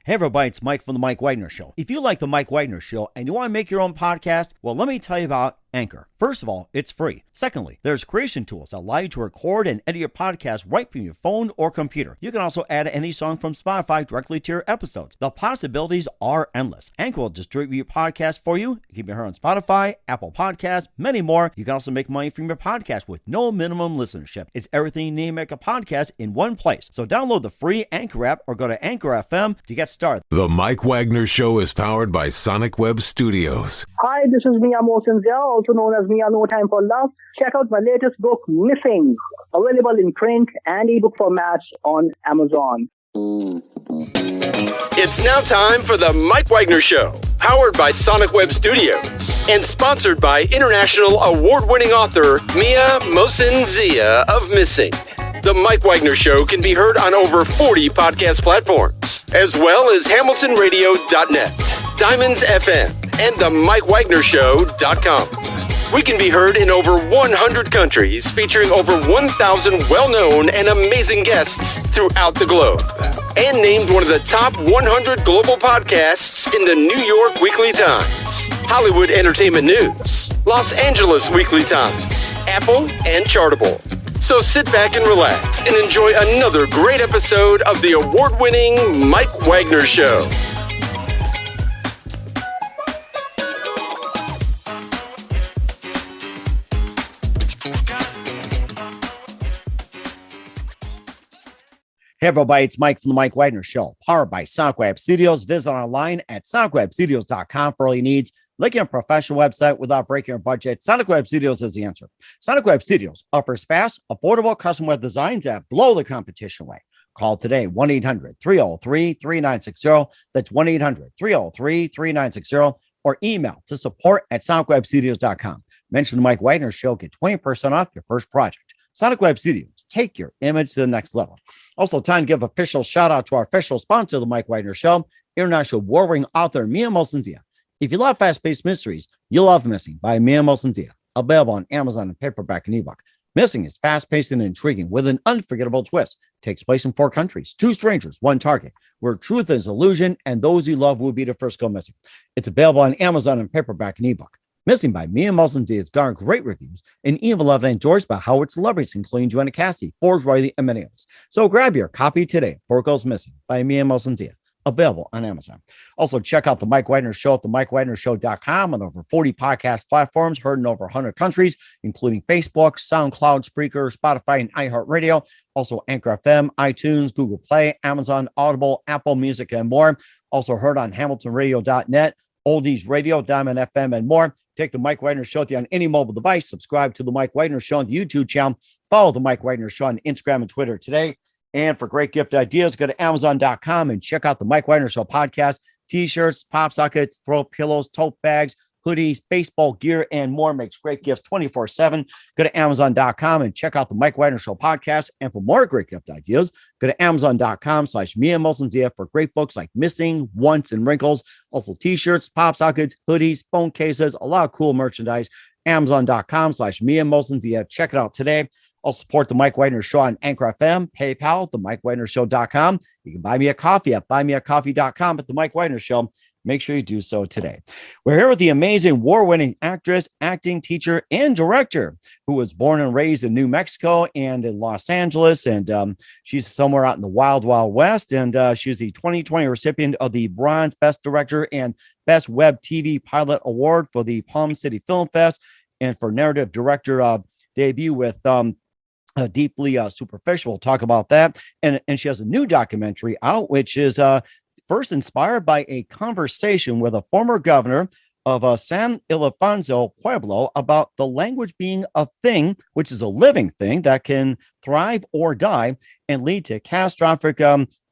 Hey everybody, it's Mike from The Mike Wagner Show. If you like The Mike Wagner Show and you want to make your own podcast, well, let me tell you about Anchor. First of all, it's free. Secondly, there's creation tools that allow you to record and edit your podcast right from your phone or computer. You can also add any song from Spotify directly to your episodes. The possibilities are endless. Anchor will distribute your podcast for you. You can be heard on Spotify, Apple Podcasts, many more. You can also make money from your podcast with no minimum listenership. It's everything you need to make a podcast in one place. So download the free Anchor app or go to Anchor FM to get started. The Mike Wagner Show is powered by Sonic Web Studios. Hi, this is Mia Mosinzia, also known as Mia No Time for Love. Check out my latest book, Missing, available in print and ebook formats on Amazon. It's now time for the Mike Wagner Show, powered by Sonic Web Studios and sponsored by international award-winning author Mia Mosinzia of Missing. The Mike Wagner Show can be heard on over 40 podcast platforms, as well as HamiltonRadio.net, Diamonds FM, and the MikeWagnerShow.com. We can be heard in over 100 countries, featuring over 1,000 well-known and amazing guests throughout the globe. And named one of the top 100 global podcasts in the New York Weekly Times, Hollywood Entertainment News, Los Angeles Weekly Times, Apple, and Chartable. So sit back and relax and enjoy another great episode of the award-winning Mike Wagner Show. Hey everybody, it's Mike from The Mike Wagner Show, powered by Sonic Web Studios. Visit online at sonicwebstudios.com for all your needs. Looking at a professional website without breaking your budget? Sonic Web Studios is the answer. Sonic Web Studios offers fast, affordable custom web designs that blow the competition away. Call today, 1-800-303-3960. That's 1-800-303-3960. Or email to support@sonicwebstudios.com. Mention the Mike Wagner Show, get 20% off your first project. Sonic Web Studios, take your image to the next level. Also, time to give official shout out to our official sponsor of the Mike Wagner Show, international award-winning author Mia Mosinzia. If you love fast-paced mysteries, you'll love Missing by Mia Mosinzia, available on Amazon in paperback and ebook. Missing is fast-paced and intriguing with an unforgettable twist. Takes place in 4 countries, 2 strangers, 1 target, where truth is illusion and those you love will be the first go missing. It's available on Amazon in paperback and ebook. Missing by Mia Mosinzia has garnered great reviews and even loved and endorsed by Howard celebrities, including Joanna Cassidy, Forbes Riley, and many others. So grab your copy today. 4 Goes Missing by Mia Mosinzia, available on Amazon. Also, check out the Mike Wagner Show at themikewagnershow.com on over 40 podcast platforms, heard in over 100 countries, including Facebook, SoundCloud, Spreaker, Spotify, and iHeartRadio. Also, Anchor FM, iTunes, Google Play, Amazon, Audible, Apple Music, and more. Also heard on HamiltonRadio.net, Oldies Radio, Diamond FM, and more. Take the Mike Wagner Show on any mobile device. Subscribe to the Mike Wagner Show on the YouTube channel. Follow the Mike Wagner Show on Instagram and Twitter today. And for great gift ideas, go to Amazon.com and check out the Mike Wagner Show podcast. T-shirts, pop sockets, throw pillows, tote bags, hoodies, baseball gear, and more. Makes great gifts 24/7. Go to Amazon.com and check out the Mike Wagner Show podcast. And for more great gift ideas, go to Amazon.com/Mia Mosinzia for great books like Missing, Once, and Wrinkles. Also T-shirts, pop sockets, hoodies, phone cases, a lot of cool merchandise. Amazon.com/Mia Mosinzia. Check it out today. I'll support the Mike Wagner Show on Anchor FM, PayPal, themikewagnershow.com. You can buy me a coffee at buymeacoffee.com at the Mike Wagner Show. Make sure you do so today. We're here with the amazing award-winning actress, acting teacher, and director who was born and raised in New Mexico and in Los Angeles. And she's somewhere out in the wild, wild west. And she was the 2020 recipient of the Bronze Best Director and Best Web TV Pilot Award for the Palm City Film Fest, and for narrative director debut with Deeply Superficial. We'll talk about that. And she has a new documentary out, which is first inspired by a conversation with a former governor of San Ildefonso Pueblo about the language being a thing, which is a living thing that can thrive or die and lead to catastrophic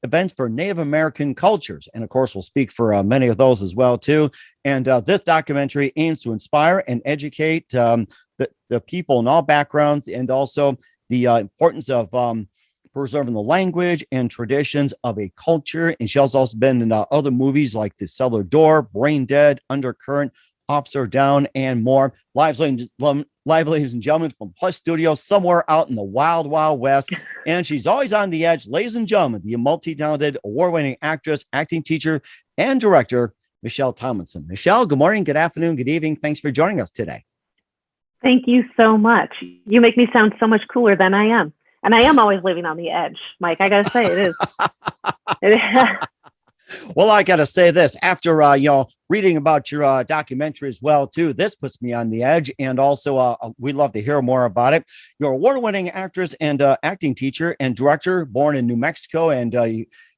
events for Native American cultures. And of course, we'll speak for many of those as well, too. And this documentary aims to inspire and educate the people in all backgrounds, and also the importance of preserving the language and traditions of a culture. And she has also been in other movies like The Cellar Door, Brain Dead, Undercurrent, Officer Down, and more. Live, ladies and gentlemen, from Plus Studios, somewhere out in the wild, wild west. And she's always on the edge. Ladies and gentlemen, the multi-talented, award-winning actress, acting teacher, and director, Michelle Tomlinson. Michelle, good morning, good afternoon, good evening. Thanks for joining us today. Thank you so much. You make me sound so much cooler than I am. And I am always living on the edge, Mike. I got to say, it is. Well, I got to say this after, reading about your documentary as well, too. This puts me on the edge. And also, we'd love to hear more about it. You're an award-winning actress and acting teacher and director, born in New Mexico. And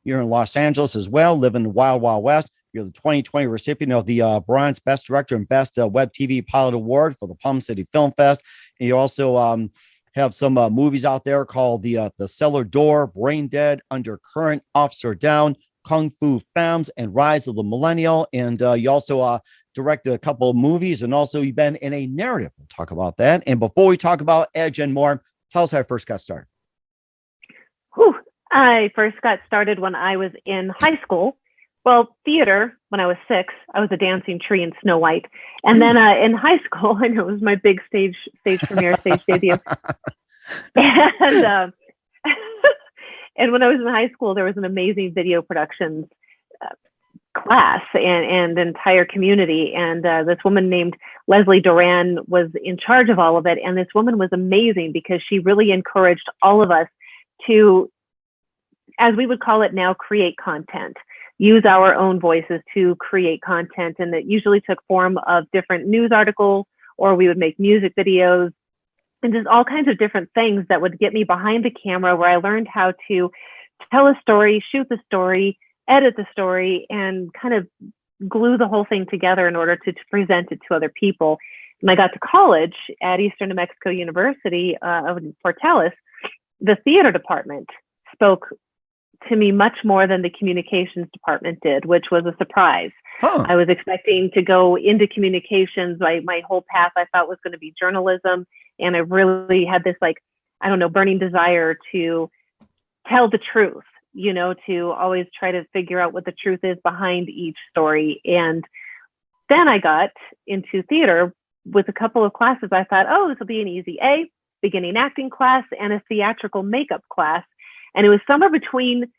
you're in Los Angeles as well, live in the wild, wild west. You're the 2020 recipient of the Bronze Best Director and Best Web TV Pilot Award for the Palm City Film Fest. And you also have some movies out there called The Cellar Door, Brain Dead, Undercurrent, Officer Down, Kung Fu Femmes, and Rise of the Millennial. And you also direct a couple of movies, and also you've been in a narrative. We'll talk about that. And before we talk about Edge and more, tell us how you first got started. I first got started when I was in high school. Well, theater, when I was 6, I was a dancing tree in Snow White. And then in high school, I know it was my big stage premiere, stage debut. And and when I was in high school, there was an amazing video productions class and entire community. And this woman named Leslie Duran was in charge of all of it. And this woman was amazing because she really encouraged all of us to, as we would call it now, create content, use our own voices to create content. And it usually took form of different news articles, or we would make music videos, and just all kinds of different things that would get me behind the camera, where I learned how to tell a story, shoot the story, edit the story, and kind of glue the whole thing together in order to present it to other people. When I got to college at Eastern New Mexico University of Portales, the theater department spoke to me much more than the communications department did, which was a surprise. I was expecting to go into communications. My whole path I thought was going to be journalism. And I really had this, burning desire to tell the truth, to always try to figure out what the truth is behind each story. And then I got into theater with a couple of classes. I thought, this will be an easy A, beginning acting class, and a theatrical makeup class. And it was somewhere between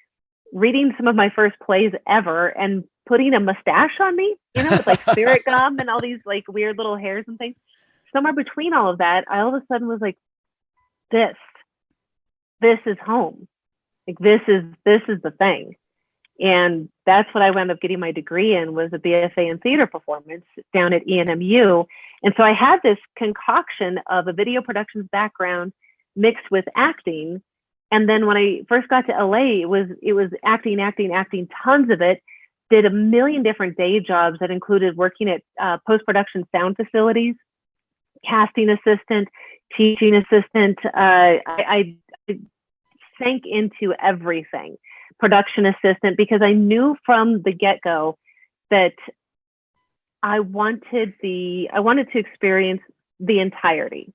reading some of my first plays ever and putting a mustache on me, with spirit gum and all these weird little hairs and things. Somewhere between all of that, I all of a sudden was like, this is home. This is the thing. And that's what I wound up getting my degree in, was a BFA in theater performance down at ENMU. And so I had this concoction of a video productions background mixed with acting. And then when I first got to LA, it was acting, tons of it. Did a million different day jobs that included working at post-production sound facilities, casting assistant, teaching assistant. I sank into everything, production assistant, because I knew from the get-go that I wanted to experience the entirety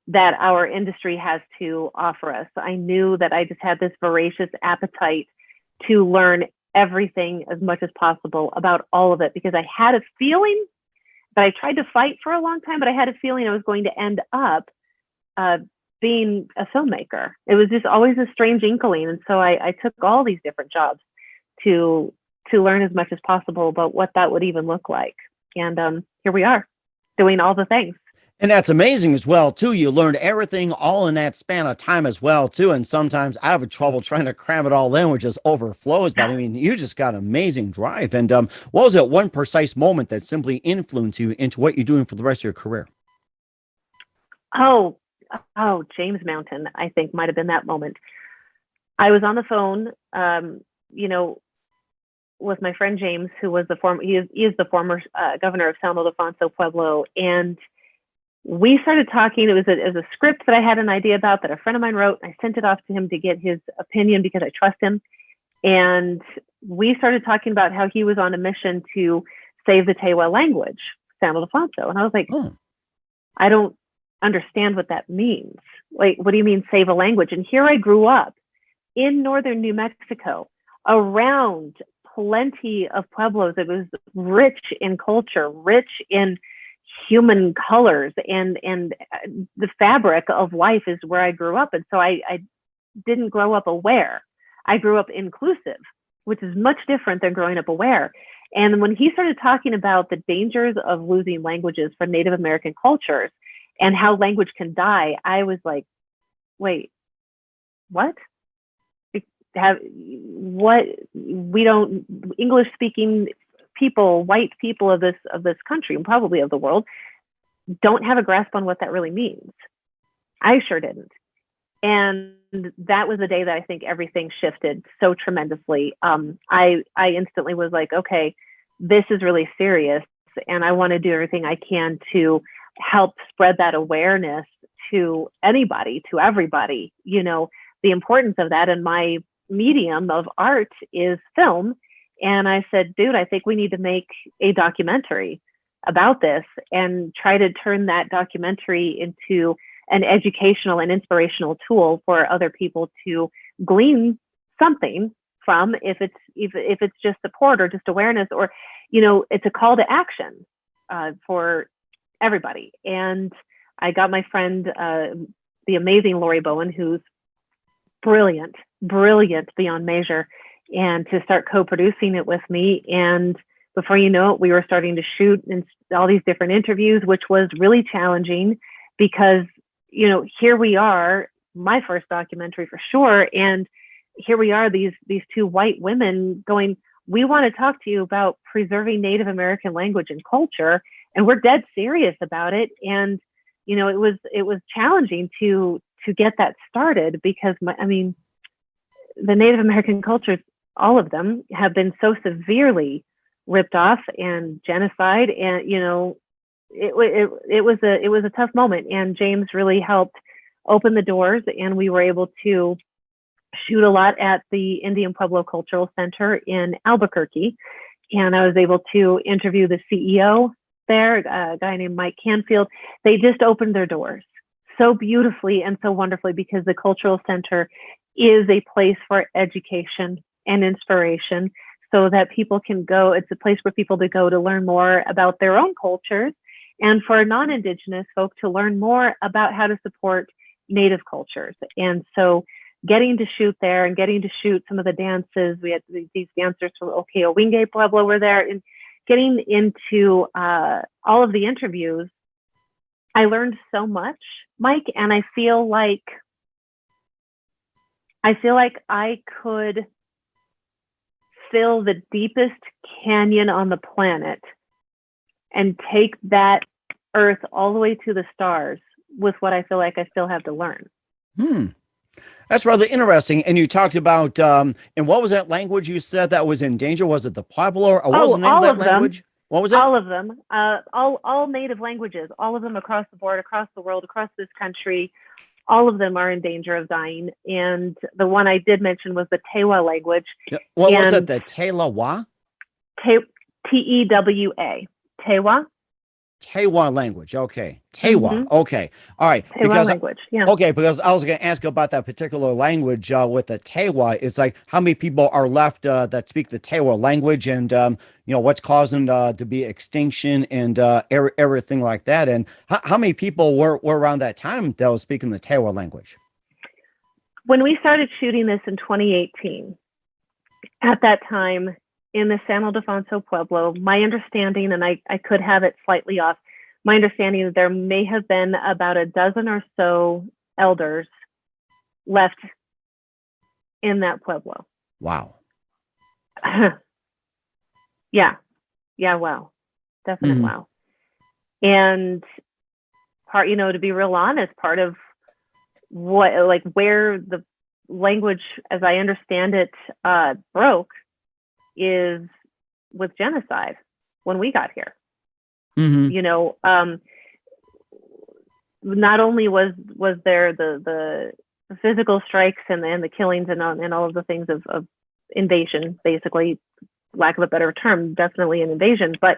that our industry has to offer us. I knew that I just had this voracious appetite to learn everything as much as possible about all of it, because I had a feeling that I tried to fight for a long time, but I had a feeling I was going to end up being a filmmaker. It was just always a strange inkling. And so I took all these different jobs to learn as much as possible about what that would even look like. And here we are, doing all the things. And that's amazing as well, too. You learned everything all in that span of time as well, too. And sometimes I have trouble trying to cram it all in, which just overflows. But I mean, you just got amazing drive. And what was that one precise moment that simply influenced you into what you're doing for the rest of your career? Oh, James Mountain, I think, might have been that moment. I was on the phone, with my friend James, who was he is the former governor of San Ildefonso Pueblo. And we started talking. It was a script that I had an idea about that a friend of mine wrote. I sent it off to him to get his opinion because I trust him. And we started talking about how he was on a mission to save the Tewa language, San Ildefonso. And I was like, I don't understand what that means. Like, what do you mean save a language? And here I grew up in northern New Mexico around plenty of pueblos. It was rich in culture, rich in human colors and the fabric of life is where I grew up. And so I didn't grow up aware. I grew up inclusive, which is much different than growing up aware. And when he started talking about the dangers of losing languages for Native American cultures and how language can die, I was like, wait, what? We don't, English speaking people, white people of this country and probably of the world, don't have a grasp on what that really means. I sure didn't. And that was the day that I think everything shifted so tremendously. I instantly was like, okay, this is really serious. And I want to do everything I can to help spread that awareness to anybody, to everybody, you know, the importance of that. And my medium of art is film. And I said, dude, I think we need to make a documentary about this and try to turn that documentary into an educational and inspirational tool for other people to glean something from, if it's just support or just awareness, or, you know, it's a call to action for everybody. And I got my friend, the amazing Lori Bowen, who's brilliant beyond measure, and to start co-producing it with me. And before you know it, we were starting to shoot and all these different interviews, which was really challenging because, you know, here we are, my first documentary for sure. And here we are, these two white women going, we want to talk to you about preserving Native American language and culture. And we're dead serious about it. And, you know, it was challenging to get that started because the Native American cultures, all of them have been so severely ripped off and genocide. And, you know, it was a tough moment, and James really helped open the doors, and we were able to shoot a lot at the Indian Pueblo Cultural Center in Albuquerque. And I was able to interview the CEO there, a guy named Mike Canfield. They just opened their doors so beautifully and so wonderfully, because the Cultural Center is a place for education and inspiration so that people can go. It's a place for people to go to learn more about their own cultures, and for non-Indigenous folk to learn more about how to support Native cultures. And so getting to shoot there and getting to shoot some of the dances, we had these dancers from Owingeh Pueblo were there, and getting into all of the interviews, I learned so much, Mike, and I feel like I could fill the deepest canyon on the planet and take that earth all the way to the stars with what I feel like I still have to learn. That's rather interesting. And you talked about, and what was that language you said that was in danger? Was it the Pueblo, or what was the name of that language? What was it? All of them, all native languages, all of them across the board, across the world, across this country, all of them are in danger of dying. And the one I did mention was the Tewa language. Yeah. What was it? The Tewa? Tewa. Tewa. Tewa language. Okay. Tewa. Okay. All right. Tewa language. Yeah. Okay. Because I was going to ask about that particular language with the Tewa. It's like, how many people are left that speak the Tewa language, and, you know, what's causing to be extinction and everything like that. And how many people were around that time that was speaking the Tewa language? When we started shooting this in 2018, at that time, in the San Ildefonso Pueblo, my understanding, and I could have it slightly off, my understanding that there may have been about a dozen or so elders left in that Pueblo. Wow. Yeah. Wow. Definite wow. And part, you know, to be real honest, part of what, like, where the language, as I understand it, broke is with genocide when we got here. You know, not only was there the physical strikes and the killings and all of the things of invasion, basically, lack of a better term, definitely an invasion, but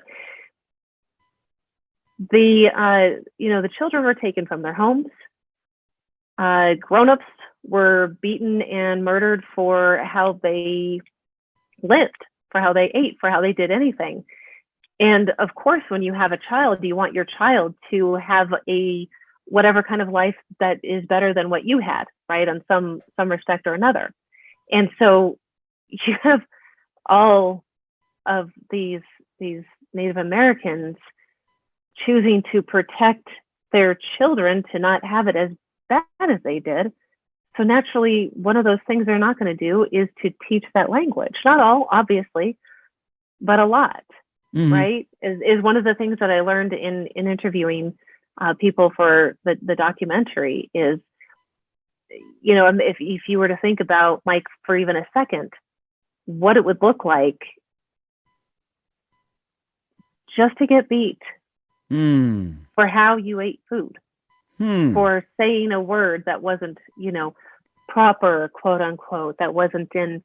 the you know, the children were taken from their homes. Grown-ups were beaten and murdered for how they lived, for how they ate, for how they did anything. And of course, when you have a child, you want your child to have a whatever kind of life that is better than what you had, right? On some respect or another. And so you have all of these Native Americans choosing to protect their children to not have it as bad as they did. So naturally, one of those things they're not going to do is to teach that language. Not all, obviously, but a lot, right? Is one of the things that I learned in interviewing people for the documentary is, you know, if you were to think about, Mike, for even a second, what it would look like just to get beat for how you ate food, for saying a word that wasn't, you know, proper, quote unquote, that wasn't in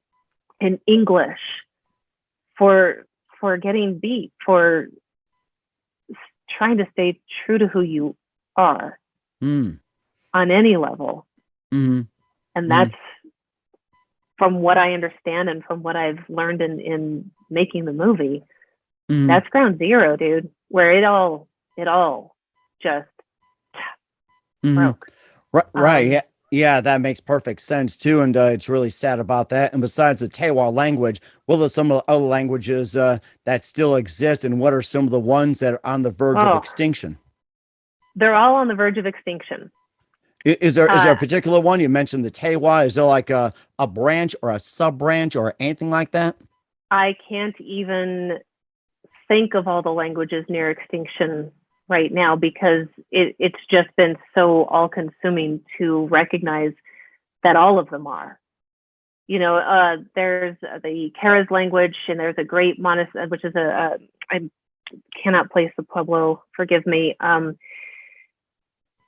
English, for getting beat, for trying to stay true to who you are on any level. And that's, from what I understand and from what I've learned in making the movie, that's ground zero, dude, where it all just broke. Right. Yeah, that makes perfect sense too. And it's really sad about that. And besides the Tewa language, what are some of the other languages that still exist? And what are some of the ones that are on the verge of extinction? They're all on the verge of extinction. Is there a particular one? You mentioned the Tewa. Is there like a branch or a sub branch or anything like that? I can't even think of all the languages near extinction right now, because it's just been so all-consuming to recognize that all of them are. You know, there's the Keres language, and there's a great monastery, which is I cannot place the pueblo, forgive me.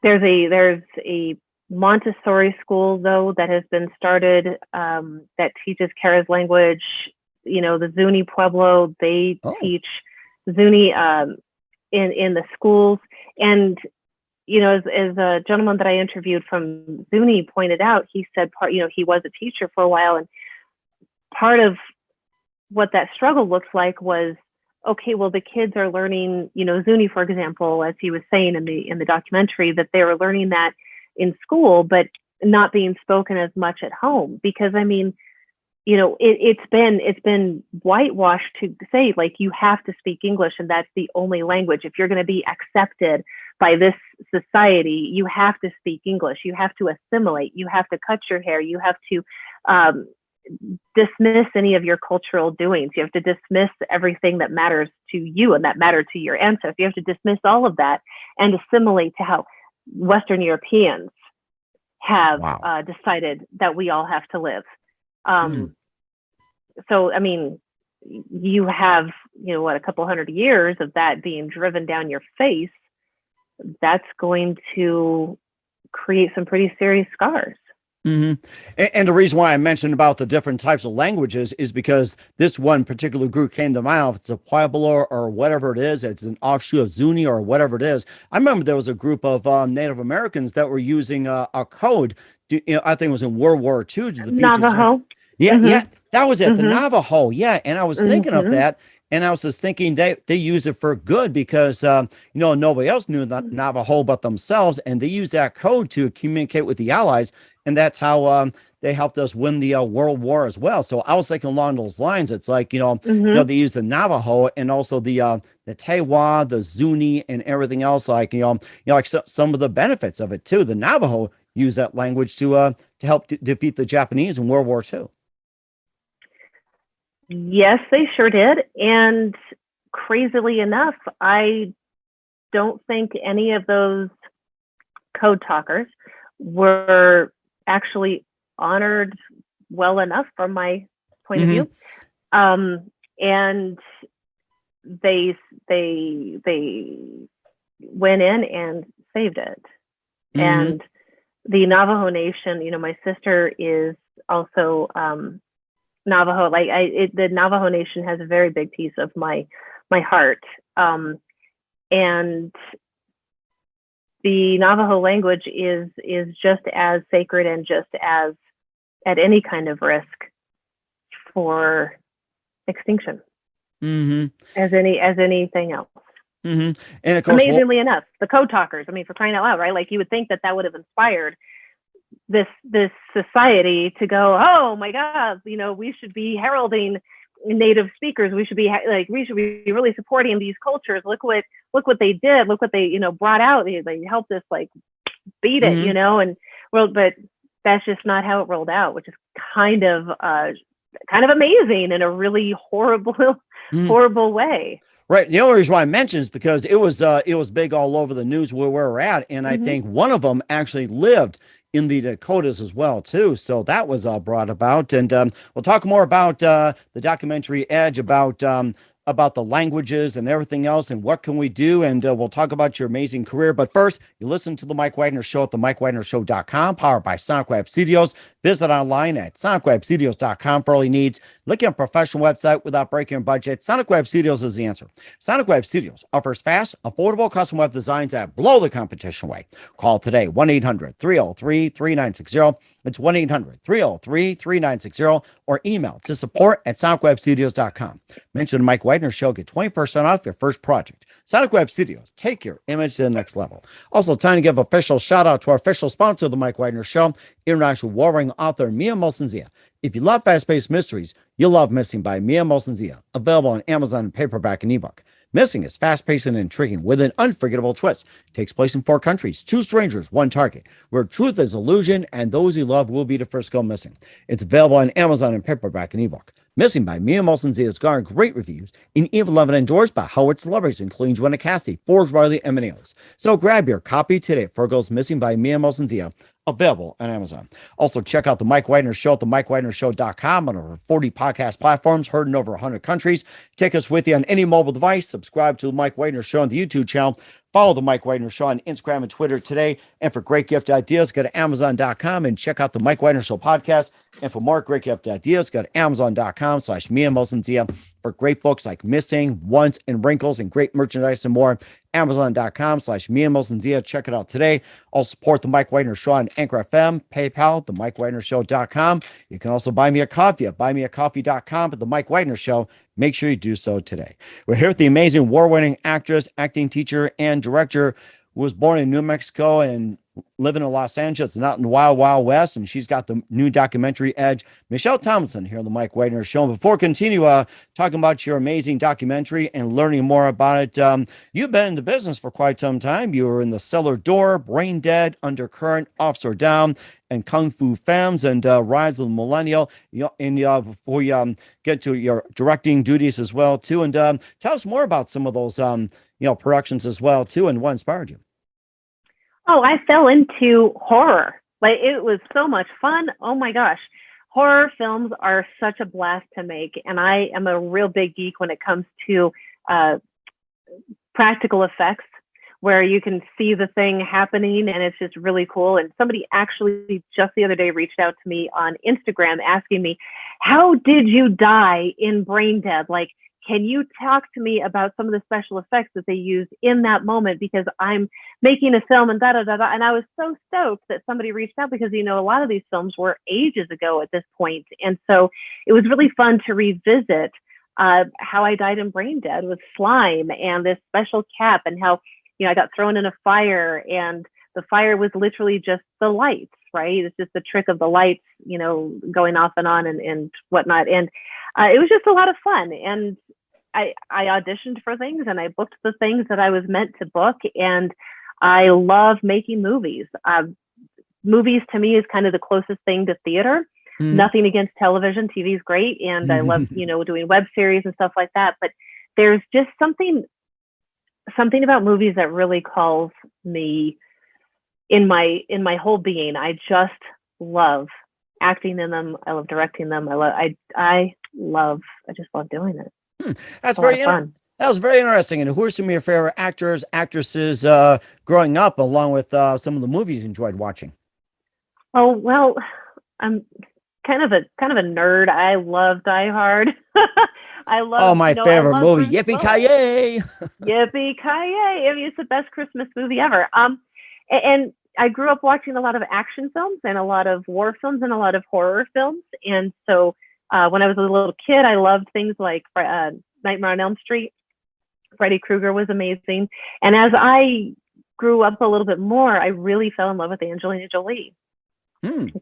There's a Montessori school, though, that has been started that teaches Keres language. You know, the Zuni Pueblo, they teach Zuni in the schools. And, you know, as a gentleman that I interviewed from Zuni pointed out, he said, he was a teacher for a while, and part of what that struggle looks like was, okay, well, the kids are learning, you know, Zuni, for example, as he was saying in the documentary, that they were learning that in school, but not being spoken as much at home. Because, I mean, you know, it's been whitewashed to say, like, you have to speak English and that's the only language. If you're going to be accepted by this society, you have to speak English. You have to assimilate. You have to cut your hair. You have to dismiss any of your cultural doings. You have to dismiss everything that matters to you and that mattered to your ancestors. You have to dismiss all of that and assimilate to how Western Europeans have decided that we all have to live. So, I mean, you have, you know, what, a couple hundred years of that being driven down your face. That's going to create some pretty serious scars. And the reason why I mentioned about the different types of languages is because this one particular group came to mind. If it's a Pueblo or whatever it is, it's an offshoot of Zuni or whatever it is. I remember there was a group of Native Americans that were using a code. I think it was in World War II. To the Navajo. Yeah, that was it. The Navajo. Yeah, and I was thinking of that. And I was just thinking they use it for good because, nobody else knew the Navajo but themselves. And they use that code to communicate with the Allies. And that's how they helped us win the World War as well. So I was thinking along those lines. It's like, they use the Navajo and also the Tewa, the Zuni, and everything else. Like, like some of the benefits of it too. The Navajo use that language to help defeat the Japanese in World War II. Yes, they sure did. And crazily enough, I don't think any of those code talkers were actually honored well enough from my point of view. And they went in and saved it. And the Navajo Nation, my sister is also Navajo. The Navajo Nation has a very big piece of my heart. And the Navajo language is just as sacred and just as at any kind of risk for extinction. Mm-hmm. as anything else. Mm-hmm. And of course, Amazingly enough, the Code Talkers. I mean, for crying out loud, right? Like you would think that would have inspired this society to go, oh my God, we should be heralding native speakers. We should be really supporting these cultures. Look what they did. Look what they brought out. They helped us like beat it, and but that's just not how it rolled out, which is kind of amazing in a really horrible way. Right. The only reason why I mentioned is because it was big all over the news where we're at, and I think one of them actually lived in the Dakotas as well too. So that was brought about, and we'll talk more about the documentary Edge, about the languages and everything else, and what can we do, and we'll talk about your amazing career. But first, you listen to the Mike Wagner Show at the MikeWagnerShow.com, powered by Sonic Web Studios. Visit online at SonicWebStudios.com for all your needs. Looking at a professional website without breaking your budget, Sonic Web Studios is the answer. Sonic Web Studios offers fast, affordable custom web designs that blow the competition away. Call today, 1-800-303-3960. It's 1-800-303-3960, or email to support@sonicwebstudios.com. Mention the Mike Wagner Show, get 20% off your first project. Sonic Web Studios, take your image to the next level. Also, time to give official shout out to our official sponsor of the Mike Wagner Show, international warring author Mia Molson-Zia. If you love fast-paced mysteries, you'll love Missing by Mia Molson-Zia, available on Amazon in paperback and ebook. Missing is fast-paced and intriguing with an unforgettable twist. It takes place in 4 countries, 2 strangers, 1 target, where truth is illusion and those you love will be the first to go missing. It's available on Amazon in paperback and ebook. Missing by Mia Molson-Zia has garnered great reviews and even loved and endorsed by Howard celebrities, including Joanna Cassidy, Forbes Riley, and many others. So grab your copy today for Girls Missing by Mia Molson-Zia, available on Amazon. Also, check out the Mike Wagner Show at the MikeWagnerShow.com on over 40 podcast platforms, heard in over 100 countries. Take us with you on any mobile device. Subscribe to the Mike Wagner Show on the YouTube channel. Follow the Mike Wagner Show on Instagram and Twitter today. And for great gift ideas, go to Amazon.com and check out the Mike Wagner Show podcast. And for more great gift ideas, go to Amazon.com/Mia Molson-Zia for great books like Missing, Once, and Wrinkles, and great merchandise and more. Amazon.com/Mia Molson-Zia. Check it out today. Also support the Mike Wagner Show on Anchor FM, PayPal, the MikeWagnerShow.com. You can also buy me a coffee at buymeacoffee.com at the Mike Wagner Show. Make sure you do so today. We're here with the amazing award-winning actress, acting teacher, and director who was born in New Mexico and living in Los Angeles, not in the Wild Wild West, and she's got the new documentary Edge. Michelle Tomlinson here on the Mike Wagner Show. Before we continue talking about your amazing documentary and learning more about it, you've been in the business for quite some time. You were in The Cellar Door, Brain Dead, Undercurrent, Officer Down, and Kung Fu Femmes, and Rise of the Millennial. Before you get to your directing duties as well too, and tell us more about some of those productions as well too, and what inspired you. Oh, I fell into horror. Like, it was so much fun. Oh my gosh. Horror films are such a blast to make. And I am a real big geek when it comes to practical effects, where you can see the thing happening and it's just really cool. And somebody actually just the other day reached out to me on Instagram asking me, how did you die in Brain Dead? Like, can you talk to me about some of the special effects that they used in that moment? Because I'm making a film and da-da-da-da. And I was so stoked that somebody reached out, because, a lot of these films were ages ago at this point. And so it was really fun to revisit how I died in Brain Dead with slime and this special cap, and how, I got thrown in a fire, and the fire was literally just the lights, right? It's just the trick of the lights, going off and on and whatnot. And it was just a lot of fun. And I auditioned for things, and I booked the things that I was meant to book. And I love making movies. Movies to me is kind of the closest thing to theater. Nothing against television. TV is great. And I love, doing web series and stuff like that. But there's just something about movies that really calls me in my whole being. I just love acting in them. I love directing them. I just love doing it. That's very fun. That was very interesting. And who are some of your favorite actors, actresses growing up, along with some of the movies you enjoyed watching? Oh, well, I'm kind of a nerd. I love Die Hard. I love my favorite movie, Yippee-ki-yay! Yippee-ki-yay! I mean, it's the best Christmas movie ever. And I grew up watching a lot of action films and a lot of war films and a lot of horror films. And so when I was a little kid, I loved things like the Nightmare on Elm Street. Freddy Krueger was amazing. And as I grew up a little bit more, I really fell in love with Angelina Jolie.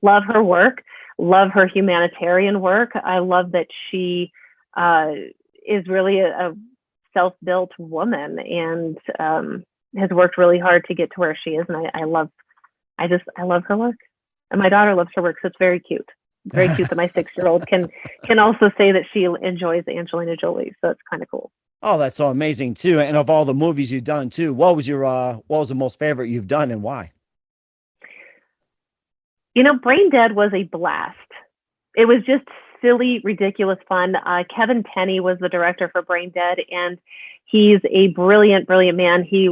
Love her work, love her humanitarian work. I love that she is really a self-built woman and has worked really hard to get to where she is. And I love her work. And my daughter loves her work, so it's very cute. Very cute that my 6-year-old can also say that she enjoys Angelina Jolie. So it's kind of cool. Oh, that's so amazing too. And of all the movies you've done too, what was the most favorite you've done and why? Brain Dead was a blast. It was just silly, ridiculous fun. Kevin Tenney was the director for Brain Dead, and he's a brilliant, brilliant man. He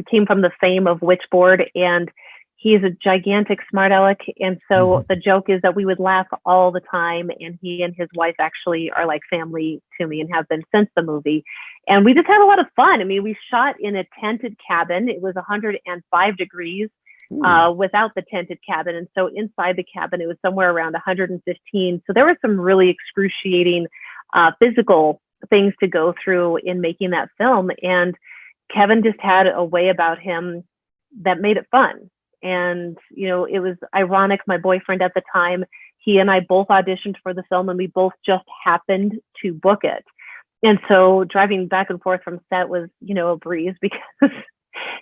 came from the fame of Witchboard, and he's a gigantic smart aleck. And so the joke is that we would laugh all the time, and he and his wife actually are like family to me and have been since the movie. And we just had a lot of fun. I mean, we shot in a tented cabin. It was 105 degrees. Without the tented cabin. And so inside the cabin, it was somewhere around 115. So there were some really excruciating physical things to go through in making that film. And Kevin just had a way about him that made it fun. And, it was ironic. My boyfriend at the time, he and I both auditioned for the film, and we both just happened to book it. And so driving back and forth from set was, a breeze because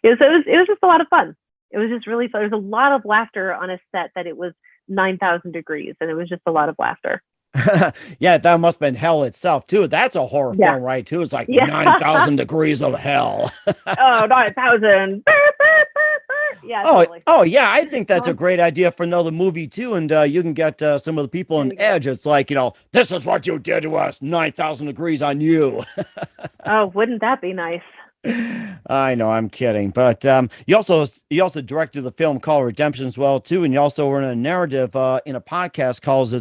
it was just a lot of fun. It was just really fun. There was a lot of laughter on a set that it was 9,000 degrees, and it was just a lot of laughter. Yeah, that must have been hell itself too. That's a horror film, right? Too. It's like 9,000 degrees of hell. 9,000. Yeah. Totally. Oh, yeah. I think that's a great idea for another movie too. And you can get some of the people on edge. It's like, this is what you did to us. 9,000 degrees on you. Oh, wouldn't that be nice? I know, I'm kidding, but you also directed the film called Redemption as well too, and you also were in a narrative in a podcast called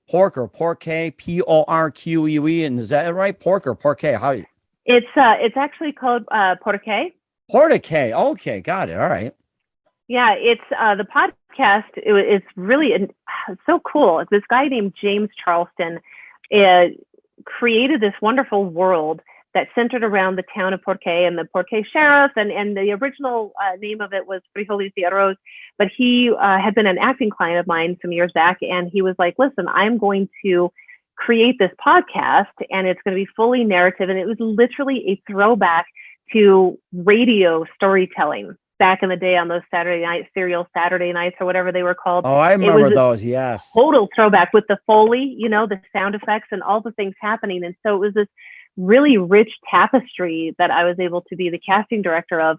Porque, Porque, and is that right? Porque or Porque? How? It's actually called Porque. Porque. Okay, got it. All right. Yeah, it's the podcast. It's really so cool. This guy named James Charleston created this wonderful world that centered around the town of Porque and the Porque sheriff, and the original name of it was Frijoles de Arroz, but he had been an acting client of mine some years back, and he was like, listen, I'm going to create this podcast, and it's going to be fully narrative, and it was literally a throwback to radio storytelling back in the day on those serial Saturday nights or whatever they were called. Oh, I remember those, yes. Total throwback with the Foley, the sound effects and all the things happening, and so it was this really rich tapestry that I was able to be the casting director of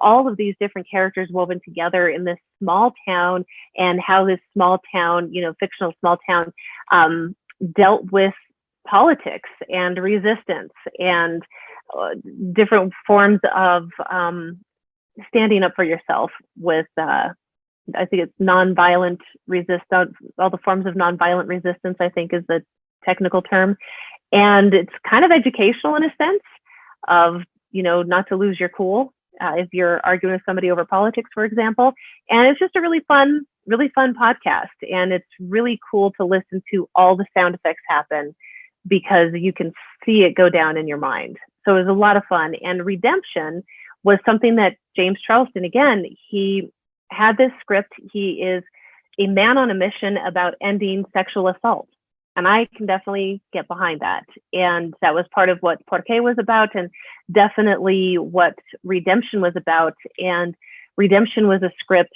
all of these different characters woven together in this small town, and how this small town, fictional small town, dealt with politics and resistance and different forms of standing up for yourself with, I think it's nonviolent resistance, all the forms of nonviolent resistance, I think is the technical term. And it's kind of educational in a sense of, not to lose your cool if you're arguing with somebody over politics, for example. And it's just a really fun podcast. And it's really cool to listen to all the sound effects happen because you can see it go down in your mind. So it was a lot of fun. And Redemption was something that James Charleston, again, he had this script. He is a man on a mission about ending sexual assault. And I can definitely get behind that. And that was part of what Porque was about, and definitely what Redemption was about. And Redemption was a script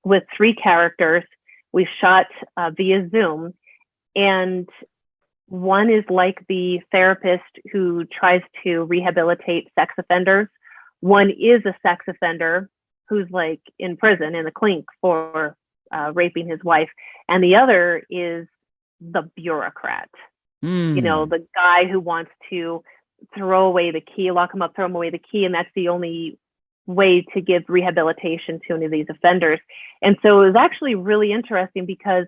with 3 characters. We shot via Zoom. And one is like the therapist who tries to rehabilitate sex offenders. One is a sex offender who's like in prison in the clink for raping his wife. And the other is the bureaucrat, the guy who wants to throw away the key, lock him up, throw him away the key. And that's the only way to give rehabilitation to any of these offenders. And so it was actually really interesting because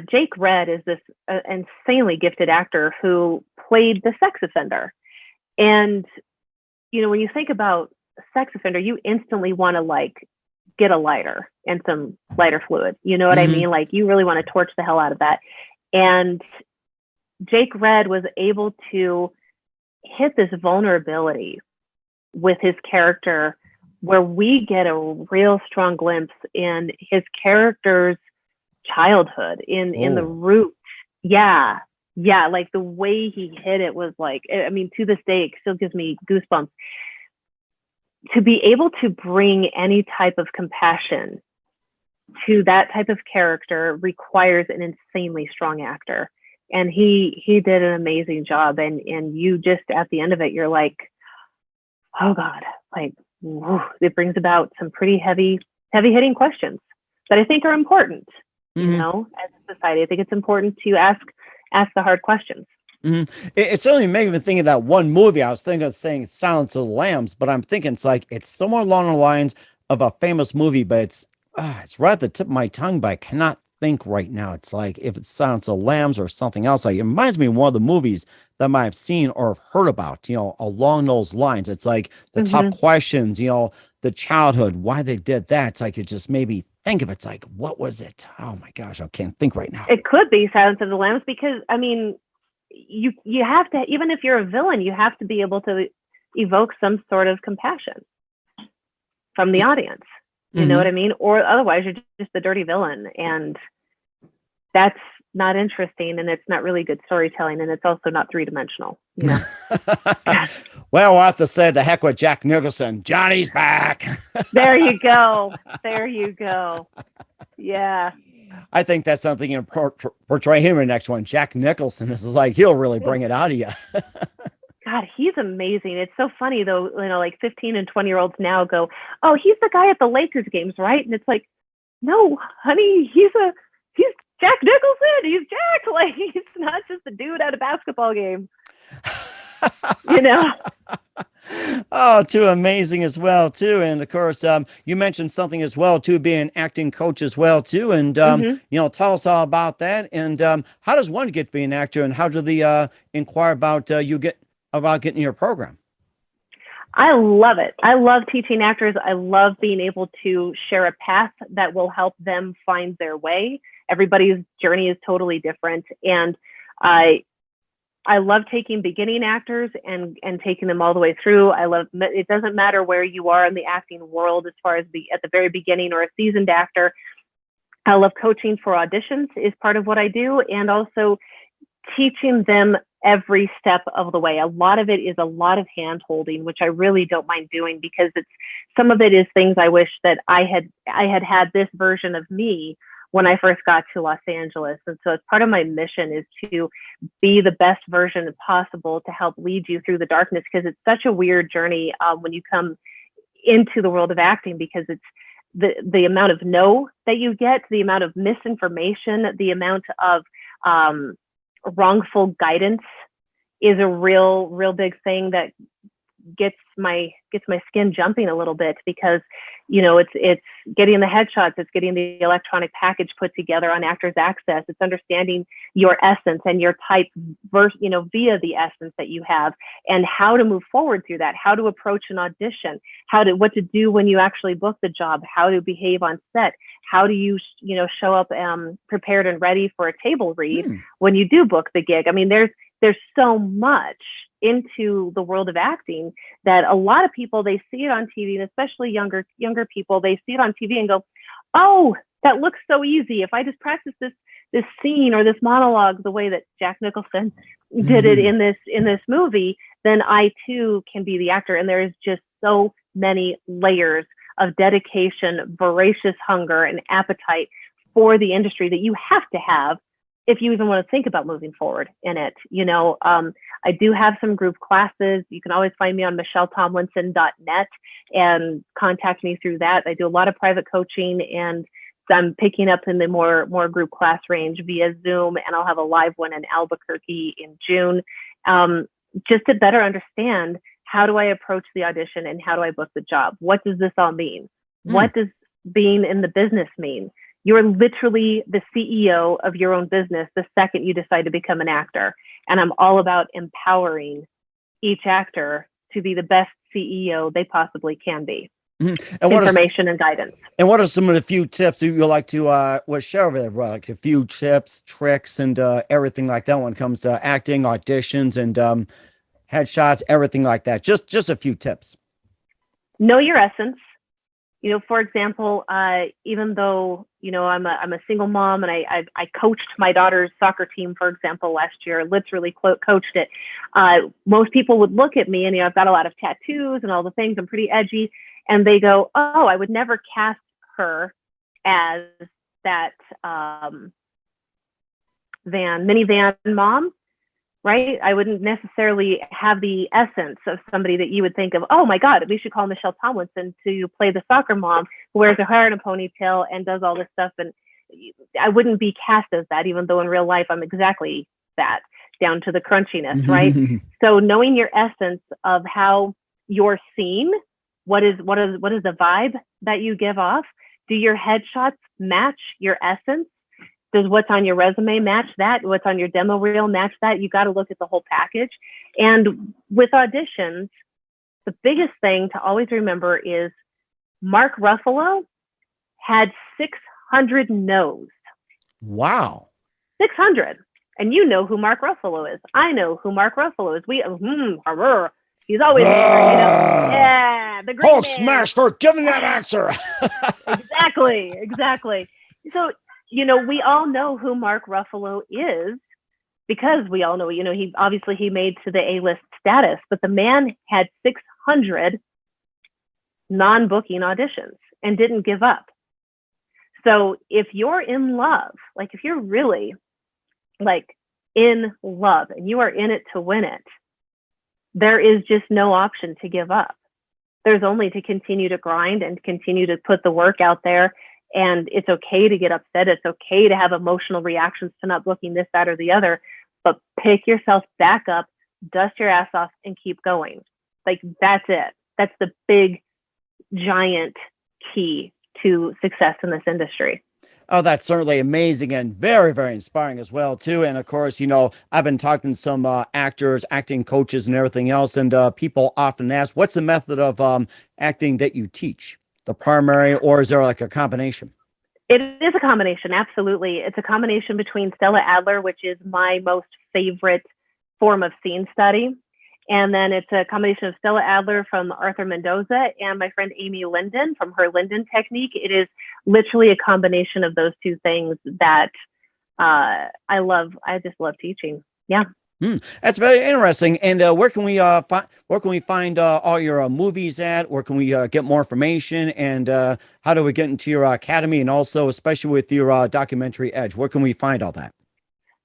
Jake Red is this insanely gifted actor who played the sex offender. And, when you think about sex offender, you instantly want to get a lighter and some lighter fluid. You know what I mean? Like you really want to torch the hell out of that. And Jake Red was able to hit this vulnerability with his character, where we get a real strong glimpse in his character's childhood, in the root. Yeah, like the way he hit it was like, I mean, to this day, it still gives me goosebumps. To be able to bring any type of compassion to that type of character requires an insanely strong actor. And he did an amazing job. And you just, at the end of it, you're like, oh God, like, whew, it brings about some pretty heavy hitting questions that I think are important, you know, as a society. I think it's important to ask the hard questions. It certainly made me think of that one movie. I was thinking of saying Silence of the Lambs, but I'm thinking it's somewhere along the lines of a famous movie, but it's right at the tip of my tongue, but I cannot think right now. It's like if it's Silence of the Lambs or something else. Like, it reminds me of one of the movies that I might have seen or have heard about, along those lines. It's like the tough questions, the childhood, why they did that. It's like, it just made me think of it. It's like, what was it? Oh my gosh, I can't think right now. It could be Silence of the Lambs, because I mean, you have to, even if you're a villain, you have to be able to evoke some sort of compassion from the audience. You know what I mean? Or otherwise you're just the dirty villain, and that's not interesting, and it's not really good storytelling, and it's also not three-dimensional. Well, we'll have to say the heck with Jack Nicholson. Johnny's back. There you go. Yeah. I think that's something you portray him in the next one. Jack Nicholson. This is like, he'll really bring it out of you. God, he's amazing. It's so funny though, like 15 and 20-year-olds now go, oh, he's the guy at the Lakers games, right? And it's like, no, honey, he's Jack Nicholson. He's Jack. Like, he's not just a dude at a basketball game. Oh, too amazing as well too. And of course, you mentioned something as well too, being an acting coach as well too. And tell us all about that. And how does one get to be an actor, and how do they inquire about getting your program? I love it. I love teaching actors. I love being able to share a path that will help them find their way. Everybody's journey is totally different, and I love taking beginning actors and taking them all the way through. It doesn't matter where you are in the acting world, as far as at the very beginning or a seasoned actor. I love coaching for auditions is part of what I do, and also teaching them every step of the way. A lot of it is a lot of hand holding, which I really don't mind doing, because some of it is things I wish that I had this version of me when I first got to Los Angeles. And so it's part of my mission is to be the best version possible to help lead you through the darkness, because it's such a weird journey when you come into the world of acting, because it's the amount of no that you get, the amount of misinformation, the amount of wrongful guidance is a real big thing that gets my skin jumping a little bit, because it's getting the headshots, it's getting the electronic package put together on Actors Access, it's understanding your essence and your type via the essence that you have, and how to move forward through that, how to approach an audition, what to do when you actually book the job, how to behave on set, how do you show up prepared and ready for a table read when you do book the gig. I mean, there's so much into the world of acting that a lot of people, they see it on TV, and especially younger people, they see it on TV and go, oh, that looks so easy. If I just practice this scene or this monologue the way that Jack Nicholson did it in this movie, then I too can be the actor. And there is just so many layers of dedication, voracious hunger, and appetite for the industry that you have to have if you even want to think about moving forward in it. I do have some group classes. You can always find me on michelletomlinson.net and contact me through that. I do a lot of private coaching, and I'm picking up in the more group class range via Zoom, and I'll have a live one in Albuquerque in June, just to better understand, how do I approach the audition and how do I book the job? What does this all mean? What does being in the business mean? You're literally the CEO of your own business the second you decide to become an actor. And I'm all about empowering each actor to be the best CEO they possibly can be. And information and guidance. And what are some of the few tips you like to share with everyone? Like a few tips, tricks, and everything like that when it comes to acting, auditions, and headshots, everything like that. Just a few tips. Know your essence. For example, even though I'm a single mom and I coached my daughter's soccer team, for example, last year, literally coached it. Most people would look at me and I've got a lot of tattoos and all the things. I'm pretty edgy, and they go, "Oh, I would never cast her as that minivan mom." Right? I wouldn't necessarily have the essence of somebody that you would think of, "Oh my God, we should call Michelle Tomlinson to play the soccer mom who wears her hair in a ponytail and does all this stuff." And I wouldn't be cast as that, even though in real life I'm exactly that, down to the crunchiness, right? So knowing your essence of how you're seen, what is the vibe that you give off? Do your headshots match your essence? Does what's on your resume match that? What's on your demo reel match that? You got to look at the whole package. And with auditions, the biggest thing to always remember is Mark Ruffalo had 600 no's. Wow. 600. And you know who Mark Ruffalo is. I know who Mark Ruffalo is. He's always angry, Yeah, the great Hulk man. smash for giving that answer. Exactly. So, we all know who Mark Ruffalo is because we all know, he made to the A-list status, but the man had 600 non-booking auditions and didn't give up. So if you're in love, like if you're really like in love and you are in it to win it, there is just no option to give up. There's only to continue to grind and continue to put the work out there. And it's okay to get upset. It's okay to have emotional reactions to not booking this, that, or the other, but pick yourself back up, dust your ass off, and keep going. Like, that's it. That's the big, giant key to success in this industry. Oh, that's certainly amazing and very, very inspiring as well, too. And of course, I've been talking to some actors, acting coaches and everything else. And people often ask, what's the method of acting that you teach? The primary, or is there like a combination? It is a combination. Absolutely. It's a combination between Stella Adler, which is my most favorite form of scene study. And then it's a combination of Stella Adler from Arthur Mendoza and my friend Amy Linden from her Linden technique. It is literally a combination of those two things that I love. I just love teaching. Yeah. That's very interesting. And where can we find all your movies at? Where can we get more information? And how do we get into your academy? And also, especially with your documentary Edge, where can we find all that?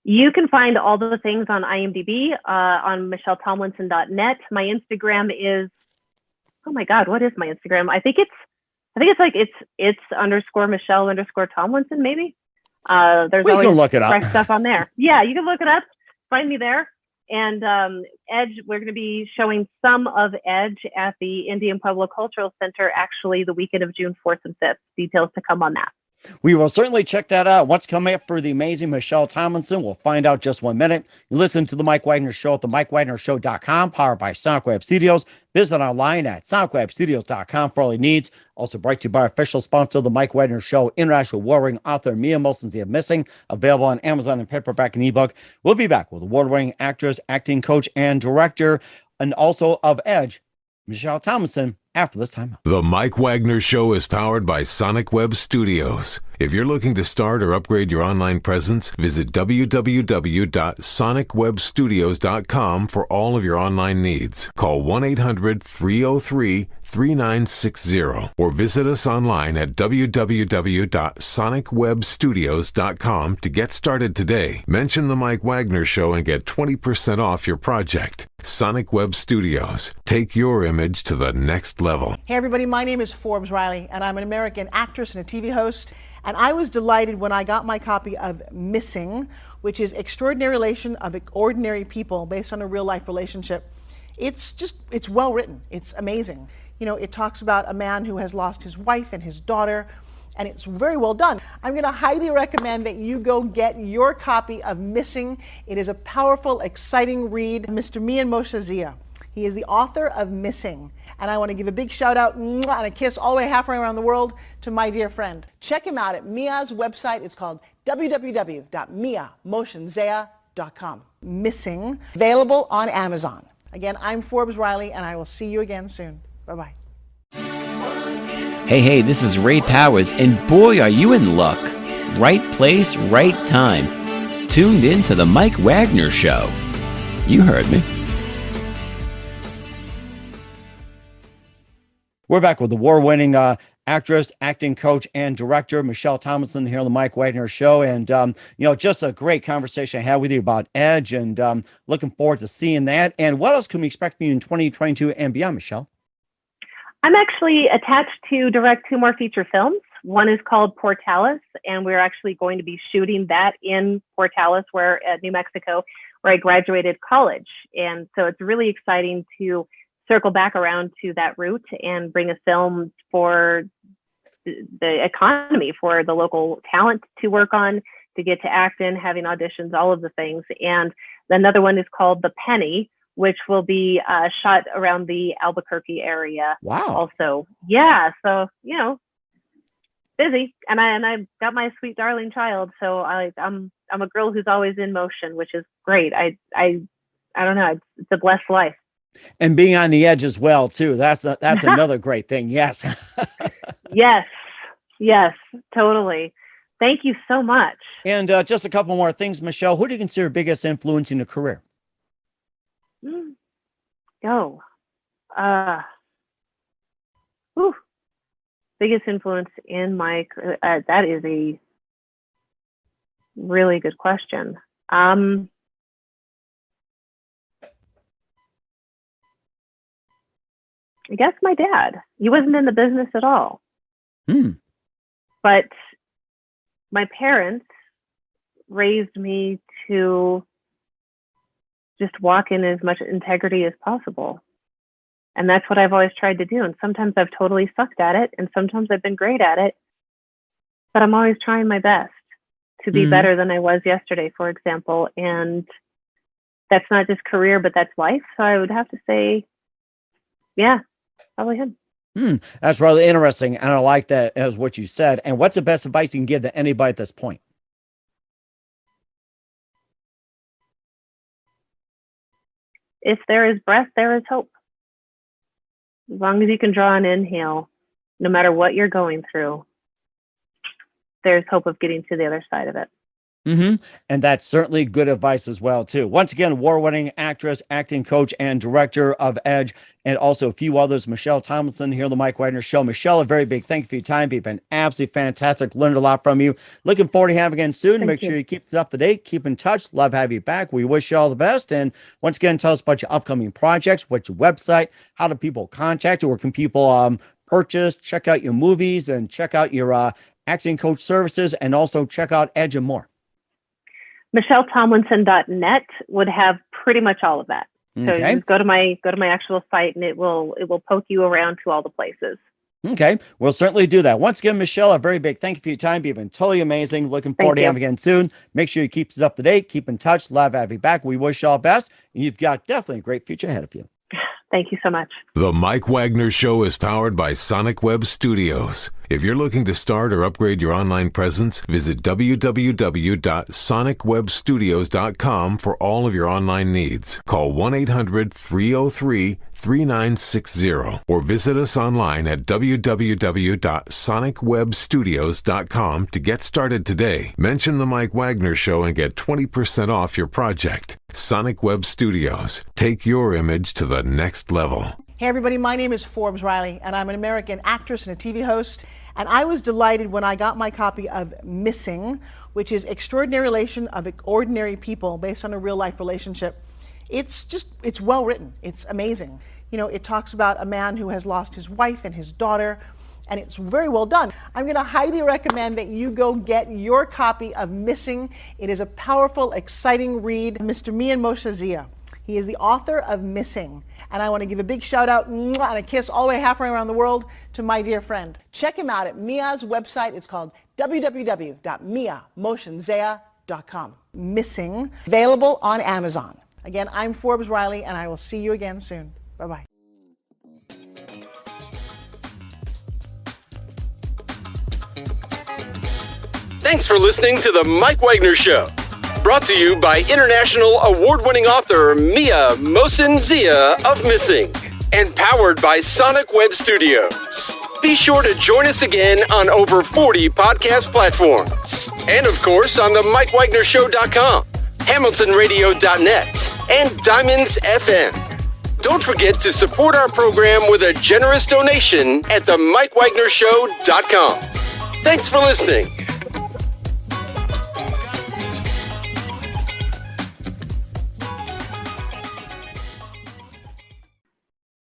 You can find all the things on IMDb, on michelletomlinson.net. My Instagram is, oh my God, what is my Instagram? I think it's _Michelle_Tomlinson, maybe. There's we always can look it up. fresh stuff on there. Yeah, you can look it up. Find me there. And Edge, we're going to be showing some of Edge at the Indian Pueblo Cultural Center, actually the weekend of June 4th and 5th. Details to come on that. We will certainly check that out. What's coming up for the amazing Michelle Tomlinson? We'll find out just 1 minute. You listen to the Mike Wagner Show at the MikeWagnerShow.com, powered by Sonic Web Studios. Visit online at SonicWebStudios.com for all your needs. Also brought to you by official sponsor of the Mike Wagner Show, international award-winning author Mia Molson's The Missing, available on Amazon and paperback and ebook. We'll be back with award-winning actress, acting coach, and director, and also of Edge, Michelle Tomlinson, after this time. The Mike Wagner Show is powered by Sonic Web Studios. If you're looking to start or upgrade your online presence, visit www.sonicwebstudios.com for all of your online needs. Call 1-800-303-3960 or visit us online at www.sonicwebstudios.com to get started today. Mention the Mike Wagner Show and get 20% off your project. Sonic Web Studios. Take your image to the next level. Hey everybody, my name is Forbes Riley and I'm an American actress and a TV host. And I was delighted when I got my copy of Missing, which is Extraordinary Relation of Ordinary People based on a real life relationship. It's well written. It's amazing. It talks about a man who has lost his wife and his daughter, and it's very well done. I'm going to highly recommend that you go get your copy of Missing. It is a powerful, exciting read. Mr. Mian Moshe Zia. He is the author of Missing. And I want to give a big shout out and a kiss all the way halfway around the world to my dear friend. Check him out at Mia's website. It's called www.miamotionzea.com. Missing, available on Amazon. Again, I'm Forbes Riley, and I will see you again soon. Bye-bye. Hey, this is Ray Powers, and boy, are you in luck. Right place, right time. Tuned in to the Mike Wagner Show. You heard me. We're back with award-winning actress, acting coach, and director Michelle Tomlinson here on the Mike Wagner Show. And, just a great conversation I had with you about Edge, and looking forward to seeing that. And what else can we expect from you in 2022 and beyond, Michelle? I'm actually attached to direct 2 more feature films. One is called Portales, and we're actually going to be shooting that in Portales, New Mexico, where I graduated college. And so it's really exciting to circle back around to that route and bring a film for the economy, for the local talent to work on, to get to act in, having auditions, all of the things. And another one is called The Penny, which will be shot around the Albuquerque area. Wow. Also. Yeah. So, busy. And I got my sweet darling child. So I'm a girl who's always in motion, which is great. I don't know. It's a blessed life. And being on the edge as well, too. That's another great thing. Yes. Yes, totally. Thank you so much. And just a couple more things, Michelle. Who do you consider biggest influence in your career? Biggest influence in my that is a really good question. I guess my dad. He wasn't in the business at all. But my parents raised me to just walk in as much integrity as possible. And that's what I've always tried to do. And sometimes I've totally sucked at it, and sometimes I've been great at it. But I'm always trying my best to be better than I was yesterday, for example. And that's not just career, but that's life. So I would have to say, yeah, probably him. That's really interesting. And I like that as what you said. And what's the best advice you can give to anybody at this point? If there is breath, there is hope. As long as you can draw an inhale, no matter what you're going through, there's hope of getting to the other side of it. And that's certainly good advice as well, too. Once again, award-winning actress, acting coach, and director of Edge, and also a few others, Michelle Tomlinson here on the Mike Wagner Show. Michelle, a very big thank you for your time. You've been absolutely fantastic. Learned a lot from you. Looking forward to having you again soon. Make sure you keep us up to date. Keep in touch. Love having you back. We wish you all the best. And once again, tell us about your upcoming projects. What's your website? How do people contact you? Where can people purchase, check out your movies, and check out your acting coach services, and also check out Edge and more? MichelleTomlinson.net would have pretty much all of that. So you just go to my actual site, and it will poke you around to all the places. Okay, we'll certainly do that. Once again, Michelle, a very big thank you for your time. You've been totally amazing. Looking forward to having you again soon. Make sure you keep us up to date. Keep in touch. Love having you back. We wish you all the best. And you've got definitely a great future ahead of you. Thank you so much. The Mike Wagner Show is powered by Sonic Web Studios. If you're looking to start or upgrade your online presence, visit www.sonicwebstudios.com for all of your online needs. Call 1-800-303-3960 or visit us online at www.sonicwebstudios.com to get started today. Mention the Mike Wagner Show and get 20% off your project. Sonic Web Studios. Take your image to the next level. Hey everybody, my name is Forbes Riley, and I'm an American actress and a TV host. And I was delighted when I got my copy of Missing, which is Extraordinary Relation of Ordinary People based on a real life relationship. It's well written. It's amazing. It talks about a man who has lost his wife and his daughter, and it's very well done. I'm going to highly recommend that you go get your copy of Missing. It is a powerful, exciting read. Mr. Mian Moshe Zia. He is the author of Missing. And I want to give a big shout out and a kiss all the way halfway around the world to my dear friend. Check him out at Mia's website. It's called www.miamotionzea.com. Missing, available on Amazon. Again, I'm Forbes Riley, and I will see you again soon. Bye-bye. Thanks for listening to The Mike Wagner Show. Brought to you by international award-winning author Mia Mohsen-Zia of Missing. And powered by Sonic Web Studios. Be sure to join us again on over 40 podcast platforms. And of course on the MikeWagnerShow.com, HamiltonRadio.net, and Diamonds FM. Don't forget to support our program with a generous donation at the MikeWagnerShow.com. Thanks for listening.